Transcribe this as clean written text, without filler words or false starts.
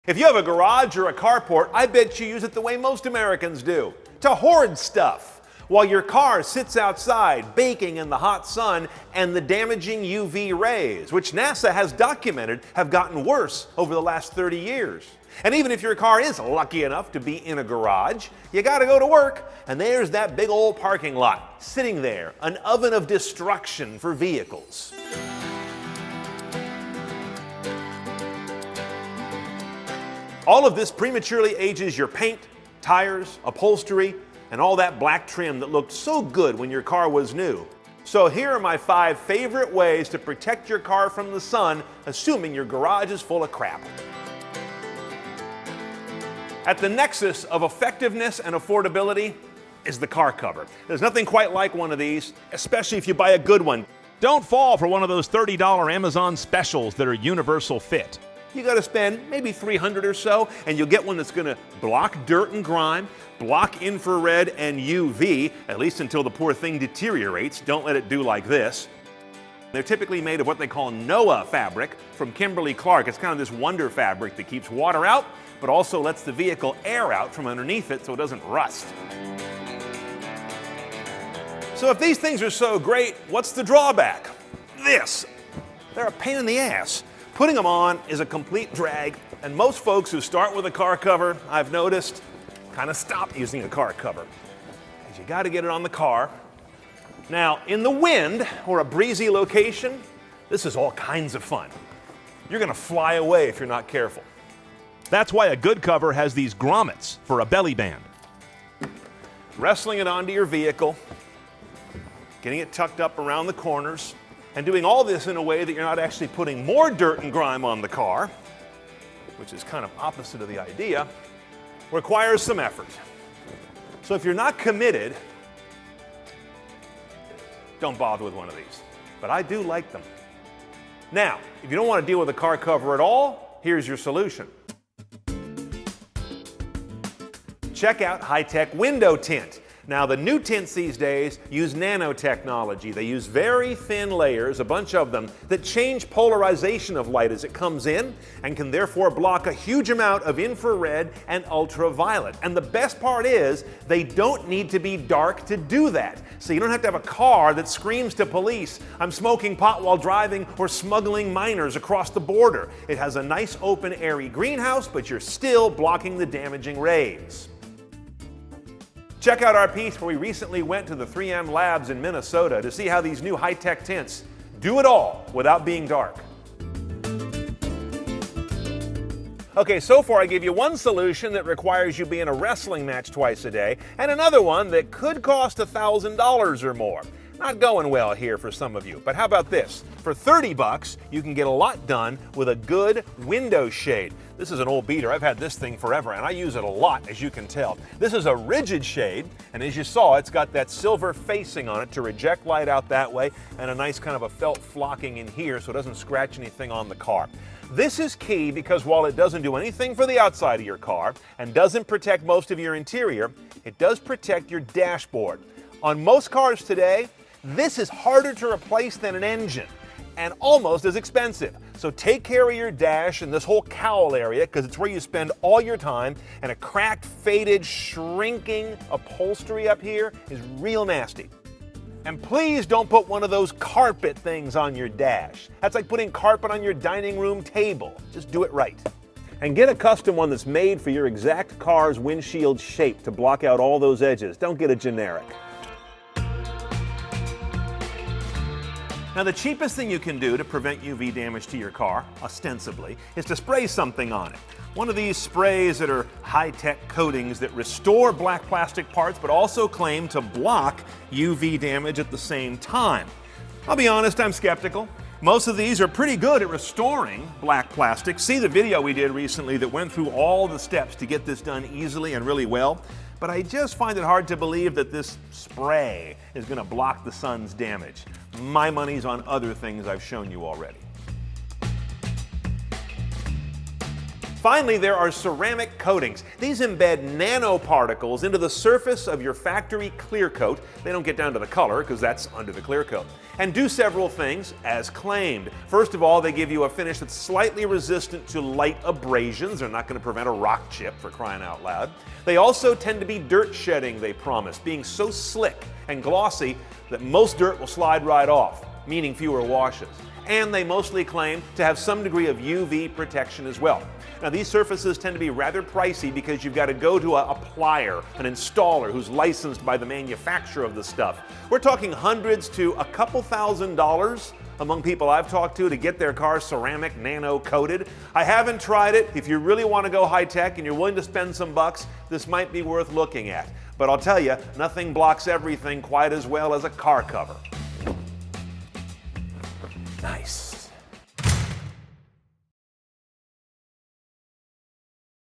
If you have a garage or a carport, I bet you use it the way most Americans do, to hoard stuff, while your car sits outside baking in the hot sun and the damaging UV rays, which NASA has documented have gotten worse over the last 30 years. And even if your car is lucky enough to be in a garage, you gotta go to work, and there's that big old parking lot sitting there, an oven of destruction for vehicles. All of this prematurely ages your paint, tires, upholstery, and all that black trim that looked so good when your car was new. So here are my 5 favorite ways to protect your car from the sun, assuming your garage is full of crap. At the nexus of effectiveness and affordability is the car cover. There's nothing quite like one of these, especially if you buy a good one. Don't fall for one of those $30 Amazon specials that are universal fit. You got to spend maybe $300 or so, and you'll get one that's going to block dirt and grime, block infrared and UV, at least until the poor thing deteriorates. Don't let it do like this. They're typically made of what they call Noah fabric from Kimberly-Clark. It's kind of this wonder fabric that keeps water out, but also lets the vehicle air out from underneath it so it doesn't rust. So if these things are so great, what's the drawback? This. They're a pain in the ass. Putting them on is a complete drag, and most folks who start with a car cover, I've noticed, kind of stop using a car cover. Because you got to get it on the car. Now, in the wind or a breezy location, this is all kinds of fun. You're going to fly away if you're not careful. That's why a good cover has these grommets for a belly band. Wrestling it onto your vehicle, getting it tucked up around the corners, and doing all this in a way that you're not actually putting more dirt and grime on the car, which is kind of opposite of the idea, requires some effort. So if you're not committed, don't bother with one of these. But I do like them. Now, if you don't want to deal with a car cover at all, here's your solution. Check out high-tech window tint. Now, the new tints these days use nanotechnology. They use very thin layers, a bunch of them, that change polarization of light as it comes in and can therefore block a huge amount of infrared and ultraviolet. And the best part is, they don't need to be dark to do that. So you don't have to have a car that screams to police, "I'm smoking pot while driving," or smuggling minors across the border. It has a nice open airy greenhouse, but you're still blocking the damaging rays. Check out our piece where we recently went to the 3M labs in Minnesota to see how these new high-tech tints do it all without being dark. Okay, so far I gave you one solution that requires you be in a wrestling match twice a day, and another one that could cost $1,000 or more. Not going well here for some of you, but how about this? For $30, you can get a lot done with a good window shade. This is an old beater. I've had this thing forever, and I use it a lot, as you can tell. This is a rigid shade, and as you saw, it's got that silver facing on it to reject light out that way, and a nice kind of a felt flocking in here so it doesn't scratch anything on the car. This is key because while it doesn't do anything for the outside of your car and doesn't protect most of your interior, it does protect your dashboard. On most cars today, this is harder to replace than an engine and almost as expensive. So take care of your dash and this whole cowl area because it's where you spend all your time, and a cracked, faded, shrinking upholstery up here is real nasty. And please don't put one of those carpet things on your dash. That's like putting carpet on your dining room table. Just do it right. And get a custom one that's made for your exact car's windshield shape to block out all those edges. Don't get a generic. Now, the cheapest thing you can do to prevent UV damage to your car, ostensibly, is to spray something on it. One of these sprays that are high-tech coatings that restore black plastic parts but also claim to block UV damage at the same time. I'll be honest, I'm skeptical. Most of these are pretty good at restoring black plastic. See the video we did recently that went through all the steps to get this done easily and really well. But I just find it hard to believe that this spray is going to block the sun's damage. My money's on other things I've shown you already. Finally, there are ceramic coatings. These embed nanoparticles into the surface of your factory clear coat. They don't get down to the color because that's under the clear coat. And do several things as claimed. First of all, they give you a finish that's slightly resistant to light abrasions. They're not going to prevent a rock chip, for crying out loud. They also tend to be dirt shedding, they promise, being so slick and glossy that most dirt will slide right off, meaning fewer washes. And they mostly claim to have some degree of UV protection as well. Now, these surfaces tend to be rather pricey because you've got to go to a plier, an installer who's licensed by the manufacturer of the stuff. We're talking hundreds to a couple $1,000s among people I've talked to get their car ceramic nano coated. I haven't tried it. If you really want to go high tech and you're willing to spend some bucks, this might be worth looking at. But I'll tell you, nothing blocks everything quite as well as a car cover. Nice.